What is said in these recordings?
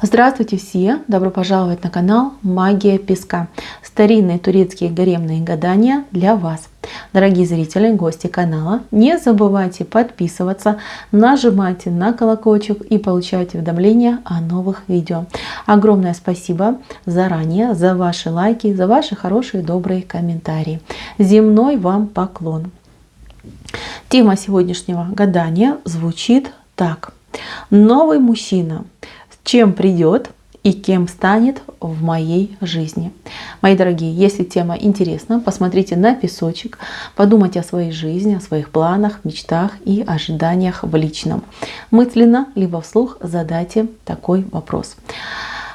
Здравствуйте все! Добро пожаловать на канал Магия Песка. Старинные турецкие гаремные гадания для вас. Дорогие зрители, гости канала, не забывайте подписываться, нажимайте на колокольчик и получайте уведомления о новых видео. Огромное спасибо заранее за ваши лайки, за ваши хорошие добрые комментарии. Земной вам поклон. Тема сегодняшнего гадания звучит так. Новый мужчина. Чем придет и кем станет в моей жизни. Мои дорогие, если тема интересна, посмотрите на песочек, подумайте о своей жизни, о своих планах, мечтах и ожиданиях в личном. Мысленно, либо вслух задайте такой вопрос.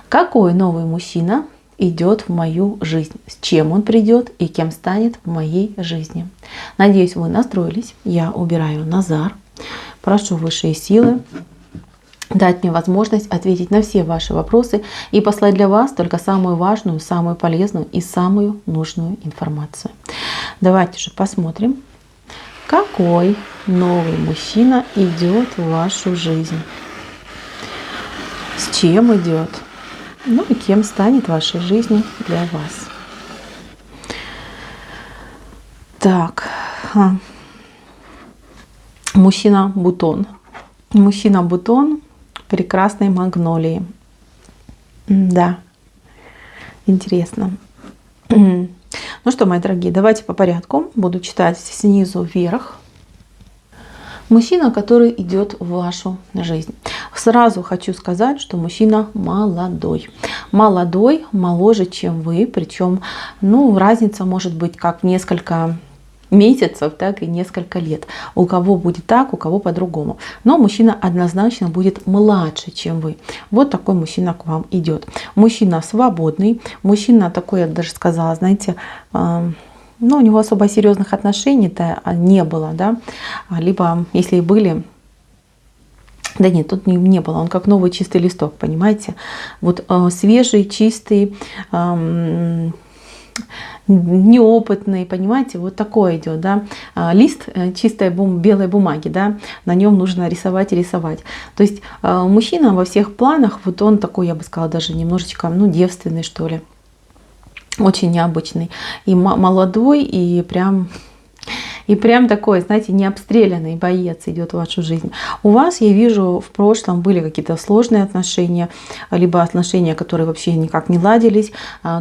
Какой новый мужчина идет в мою жизнь? С чем он придет и кем станет в моей жизни? Надеюсь, вы настроились. Я убираю Назар. Прошу высшие силы дать мне возможность ответить на все ваши вопросы и послать для вас только самую важную, самую полезную и самую нужную информацию. Давайте же посмотрим, какой новый мужчина идет в вашу жизнь. С чем идет? Ну и кем станет в вашей жизни для вас. Так. Мужчина-бутон. Мужчина-бутон прекрасной магнолии. Да, интересно. Ну что, мои дорогие, давайте по порядку. Буду читать снизу вверх. Мужчина, который идет в вашу жизнь. Сразу хочу сказать, что мужчина молодой. Молодой, моложе, чем вы. Причем, разница может быть как несколько месяцев, так и несколько лет. У кого будет так, у кого по-другому. Но мужчина однозначно будет младше, чем вы. Вот такой мужчина к вам идет. Мужчина свободный, мужчина такой, я даже сказала, знаете, у него особо серьезных отношений-то не было, да, либо если и были, да нет, тут не было, он как новый чистый листок, понимаете, вот свежий, чистый, неопытный, понимаете, вот такое идет, да, лист чистой белой бумаги, да, на нем нужно рисовать и рисовать. То есть мужчина во всех планах, вот он такой, я бы сказала, даже немножечко, девственный, что ли, очень необычный, и молодой, и прям такой, знаете, необстрелянный боец идет в вашу жизнь. У вас, я вижу, в прошлом были какие-то сложные отношения, либо отношения, которые вообще никак не ладились.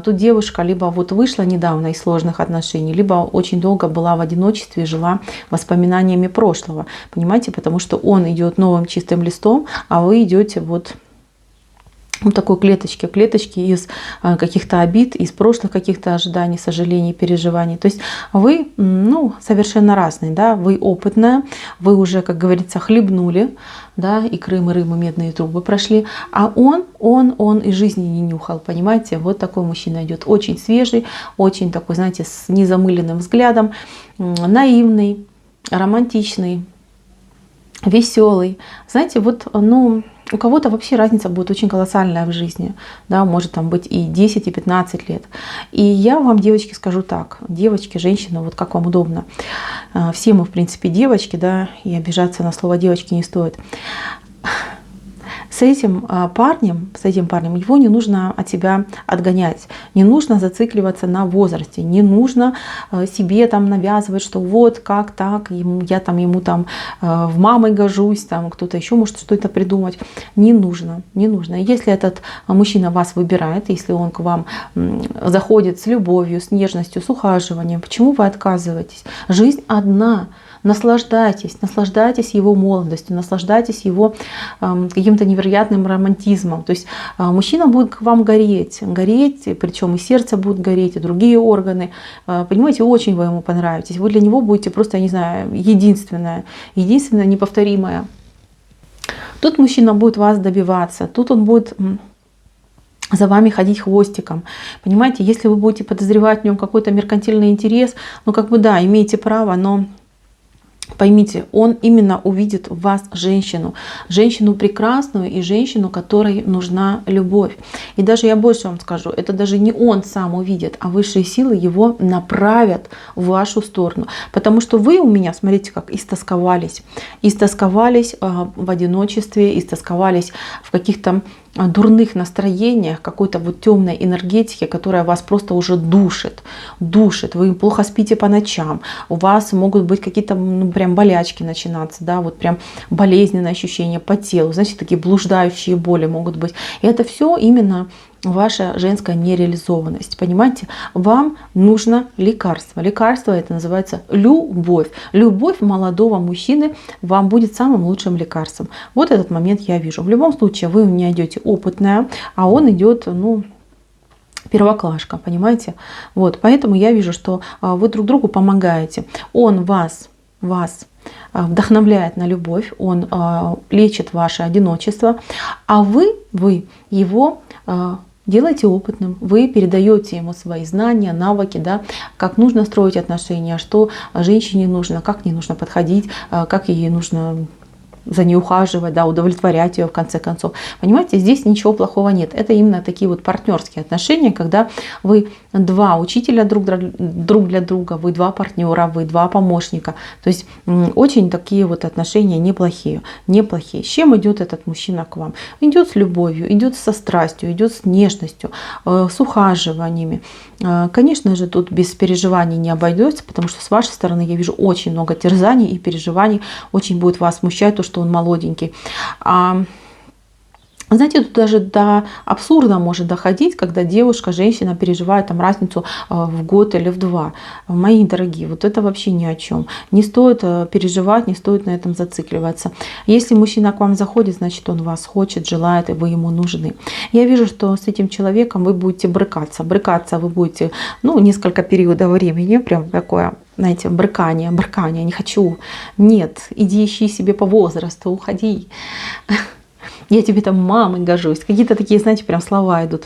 Тут девушка либо вот вышла недавно из сложных отношений, либо очень долго была в одиночестве, жила воспоминаниями прошлого. Понимаете, потому что он идет новым чистым листом, а вы идете вот такой клеточки из каких-то обид, из прошлых каких-то ожиданий, сожалений, переживаний. То есть вы, совершенно разные, да, вы опытная, вы уже, как говорится, хлебнули, да, и Крым, и Рым, и медные трубы прошли, а он и жизни не нюхал, понимаете, вот такой мужчина идет, очень свежий, очень такой, знаете, с незамыленным взглядом, наивный, романтичный, веселый, знаете, вот, у кого-то вообще разница будет очень колоссальная в жизни, да, может там быть и 10, и 15 лет. И я вам, девочки, скажу так, девочки, женщины, вот как вам удобно. Все мы, в принципе, девочки, да, и обижаться на слово девочки не стоит. С этим парнем, его не нужно от себя отгонять, не нужно зацикливаться на возрасте, не нужно себе там навязывать, что вот как так, я там ему там в мамы гожусь, там кто-то еще может что-то придумать. Не нужно. Если этот мужчина вас выбирает, если он к вам заходит с любовью, с нежностью, с ухаживанием, почему вы отказываетесь? Жизнь одна. Наслаждайтесь его молодостью, наслаждайтесь его каким-то невероятным романтизмом. То есть мужчина будет к вам гореть, причем и сердце будет гореть, и другие органы. Понимаете, очень вы ему понравитесь. Вы для него будете просто, я не знаю, единственная, неповторимая. Тут мужчина будет вас добиваться, тут он будет за вами ходить хвостиком. Понимаете, если вы будете подозревать в нем какой-то меркантильный интерес, да, имеете право, но Поймите, он именно увидит в вас женщину, женщину прекрасную и женщину, которой нужна любовь. И даже я больше вам скажу, это даже не он сам увидит, а высшие силы его направят в вашу сторону. Потому что вы у меня, смотрите, как истосковались. Истосковались в одиночестве, истосковались в каких-то дурных настроениях, какой-то вот темной энергетики, которая вас просто уже душит. Вы плохо спите по ночам, у вас могут быть какие-то прям болячки начинаться, да, вот прям болезненные ощущения по телу, знаете, такие блуждающие боли могут быть. И это все именно ваша женская нереализованность. Понимаете, вам нужно лекарство. Лекарство это называется любовь. Любовь молодого мужчины вам будет самым лучшим лекарством. Вот этот момент я вижу. В любом случае вы у меня идете опытная, а он идет, ну, первоклашка, понимаете? Вот, поэтому я вижу, что вы друг другу помогаете. Он вас вдохновляет на любовь, он лечит ваше одиночество, а вы его делаете опытным, вы передаете ему свои знания, навыки, да, как нужно строить отношения, что женщине нужно, как не нужно подходить, как ей нужно за ней ухаживать, да, удовлетворять ее в конце концов. Понимаете, здесь ничего плохого нет. Это именно такие вот партнерские отношения, когда вы два учителя друг для друга, вы два партнера, вы два помощника. То есть очень такие вот отношения неплохие. С чем идет этот мужчина к вам? Идет с любовью, идет со страстью, идет с нежностью, с ухаживаниями. Конечно же, тут без переживаний не обойдется, потому что с вашей стороны я вижу очень много терзаний и переживаний. Очень будет вас смущать то, что он молоденький. Знаете, тут даже до абсурда может доходить, когда девушка, женщина переживает там разницу в год или в два. Мои дорогие, вот это вообще ни о чем. Не стоит переживать, не стоит на этом зацикливаться. Если мужчина к вам заходит, значит он вас хочет, желает, и вы ему нужны. Я вижу, что с этим человеком вы будете брыкаться. Брыкаться вы будете, ну, несколько периодов времени, прям такое, знаете, брыкание, не хочу. Нет, иди ищи себе по возрасту, уходи. Я тебе там мамой гожусь. Какие-то такие, знаете, прям слова идут.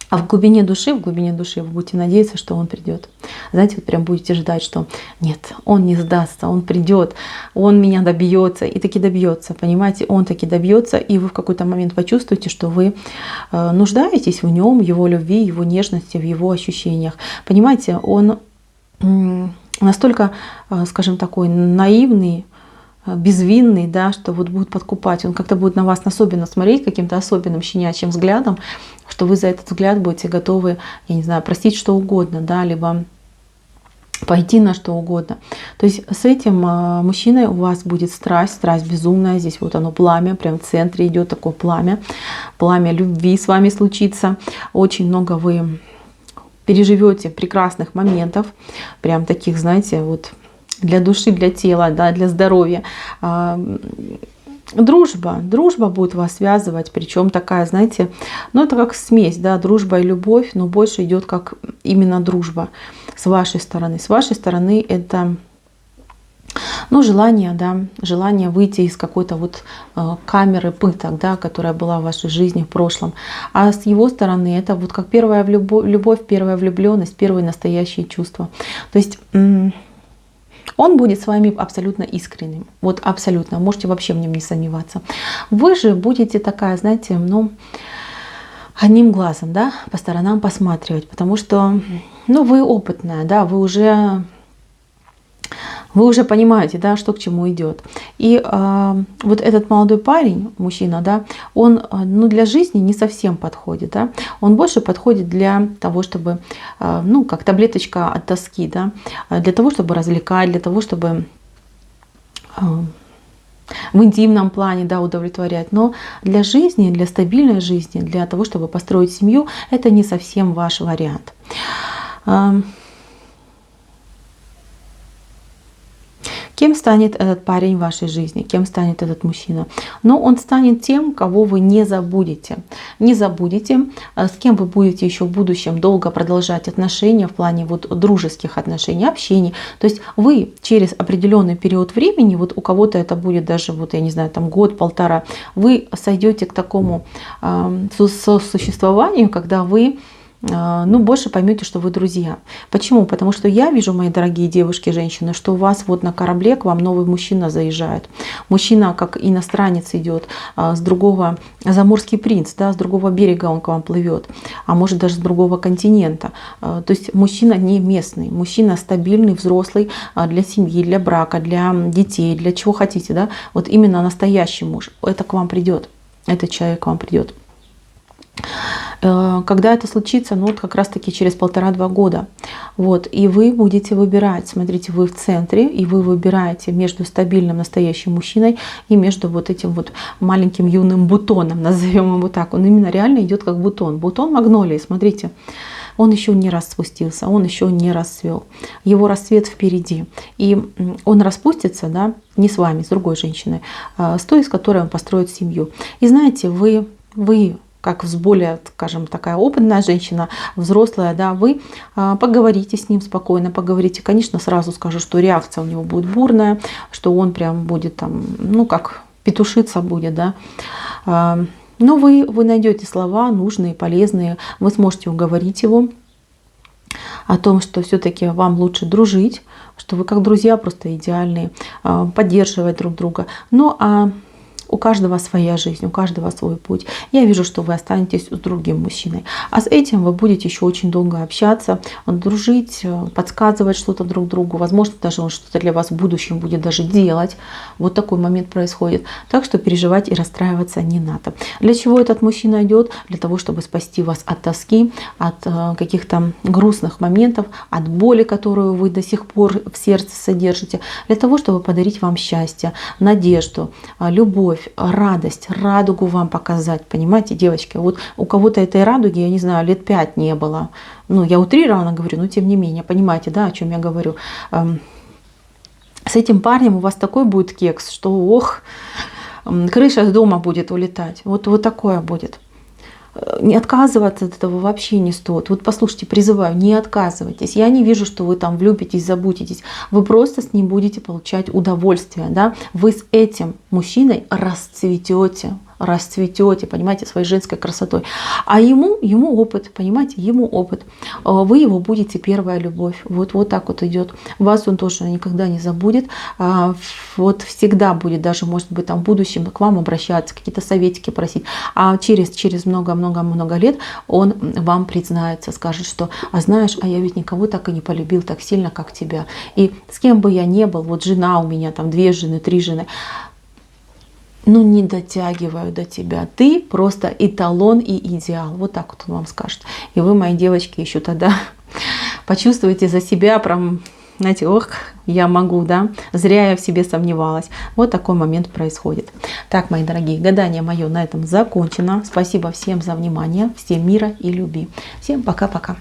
А в глубине души вы будете надеяться, что он придет. Знаете, вот прям будете ждать, что нет, он не сдастся, он придет, он меня добьется, и таки добьется, понимаете, он таки добьется, и вы в какой-то момент почувствуете, что вы нуждаетесь в нем, в его любви, его нежности, в его ощущениях. Понимаете, он настолько, скажем, такой наивный, безвинный, да, что вот будет подкупать, он как-то будет на вас особенно смотреть каким-то особенным щенячьим взглядом, что вы за этот взгляд будете готовы, я не знаю, простить что угодно, да, либо пойти на что угодно. То есть с этим мужчиной у вас будет страсть безумная, здесь вот оно пламя, прям в центре идет такое пламя любви с вами случится, очень много вы переживете прекрасных моментов, прям таких, знаете, вот для души, для тела, да, для здоровья. Дружба будет вас связывать, причем такая, знаете, ну это как смесь, да, дружба и любовь, но больше идет как именно дружба с вашей стороны. С вашей стороны это, ну, желание выйти из какой-то вот камеры пыток, да, которая была в вашей жизни в прошлом. А с его стороны это вот как первая любовь, первая влюбленность, первые настоящие чувства. То есть он будет с вами абсолютно искренним. Вот абсолютно. Можете вообще в нем не сомневаться. Вы же будете такая, знаете, ну, одним глазом, да, по сторонам посматривать. Потому что, ну, вы опытная, да, вы уже понимаете, да, что к чему идет. И вот этот молодой парень, мужчина, да, он, ну, для жизни не совсем подходит, да, он больше подходит для того, чтобы, ну, как таблеточка от тоски, да, для того, чтобы развлекать, для того, чтобы в интимном плане, да, удовлетворять. Но для жизни, для стабильной жизни, для того, чтобы построить семью, это не совсем ваш вариант. Кем станет этот парень в вашей жизни? Кем станет этот мужчина? Но он станет тем, кого вы не забудете. Не забудете, с кем вы будете еще в будущем долго продолжать отношения в плане вот дружеских отношений, общений. То есть вы через определенный период времени, вот у кого-то это будет даже, вот я не знаю, там год-полтора, вы сойдете к такому сосуществованию, когда вы ну, больше поймете, что вы друзья. Почему? Потому что я вижу, мои дорогие девушки, женщины, что у вас вот на корабле к вам новый мужчина заезжает. Мужчина, как иностранец, идет с другого, заморский принц, да, с другого берега он к вам плывет, а может даже с другого континента. То есть мужчина не местный, мужчина стабильный, взрослый, для семьи, для брака, для детей, для чего хотите, да. Вот именно настоящий муж. Это к вам придет, этот человек к вам придет. Когда это случится, ну вот как раз таки через 1,5-2 года. Вот, и вы будете выбирать, смотрите, вы в центре, и вы выбираете между стабильным настоящим мужчиной и между вот этим вот маленьким юным бутоном, назовем его так. Он именно реально идет как бутон. Бутон магнолии, смотрите. Он еще не распустился, он еще не расцвел. Его расцвет впереди. И он распустится, да, не с вами, с другой женщиной, с той, с которой он построит семью. И знаете, вы как более, скажем, такая опытная женщина, взрослая, да, вы поговорите с ним спокойно, поговорите. Конечно, сразу скажу, что реакция у него будет бурная, что он прям будет там, ну, как петушиться будет, да. Но вы найдете слова нужные, полезные, вы сможете уговорить его о том, что все-таки вам лучше дружить, что вы как друзья просто идеальные, поддерживать друг друга. Ну, а у каждого своя жизнь, у каждого свой путь. Я вижу, что вы останетесь с другим мужчиной. А с этим вы будете еще очень долго общаться, дружить, подсказывать что-то друг другу. Возможно, даже он что-то для вас в будущем будет даже делать. Вот такой момент происходит. Так что переживать и расстраиваться не надо. Для чего этот мужчина идет? Для того, чтобы спасти вас от тоски, от каких-то грустных моментов, от боли, которую вы до сих пор в сердце содержите. Для того, чтобы подарить вам счастье, надежду, любовь, радость, радугу вам показать, понимаете, девочки. Вот у кого-то этой радуги, я не знаю, лет 5 не было. Ну, я утрированно говорю, но тем не менее, понимаете, да, о чем я говорю. С этим парнем у вас такой будет кекс, что, ох, крыша с дома будет улетать. Вот такое будет. Не отказываться от этого вообще не стоит. Вот послушайте, призываю, не отказывайтесь. Я не вижу, что вы там влюбитесь, забудетесь. Вы просто с ним будете получать удовольствие. Да? Вы с этим мужчиной расцветете, понимаете, своей женской красотой. А ему опыт, понимаете, ему опыт. Вы его будете первая любовь. Вот так вот идет. Вас он тоже никогда не забудет. Вот всегда будет, даже может быть там в будущем к вам обращаться, какие-то советики просить. А через много-много лет он вам признается, скажет, что, а знаешь, а я ведь никого так и не полюбил так сильно, как тебя. И с кем бы я ни был, вот жена у меня, там 2 жены, 3 жены, ну не дотягиваю до тебя. Ты просто эталон и идеал. Вот так вот он вам скажет. И вы, мои девочки, еще тогда почувствуете за себя прям, знаете, ох, я могу, да, зря я в себе сомневалась. Вот такой момент происходит. Так, мои дорогие, гадание мое на этом закончено. Спасибо всем за внимание. Всем мира и любви. Всем пока-пока.